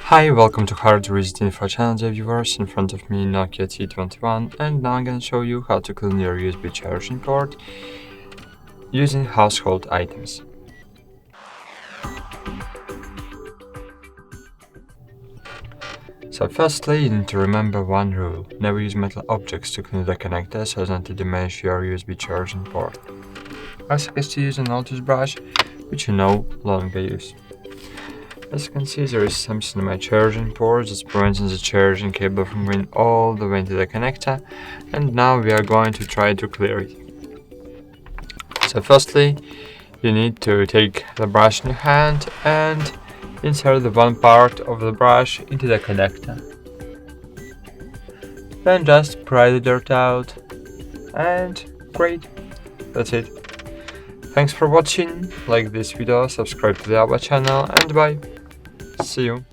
Hi, welcome to HardReset.Info channel, dear viewers. In front of me Nokia T21, and now I'm gonna show you how to clean your USB charging port using household items. So firstly, you need to remember one rule: never use metal objects to clean the connector so as not to damage your USB charging port. I suggest to use an old toothbrush, which you no longer use. As you can see, there is something in my charging port that's preventing the charging cable from going all the way into the connector, and now we are going to try to clear it. So firstly, you need to take the brush in your hand and insert the one part of the brush into the connector. Then just pry the dirt out, and great, that's it. Thanks for watching, like this video, subscribe to our channel, and bye. See you.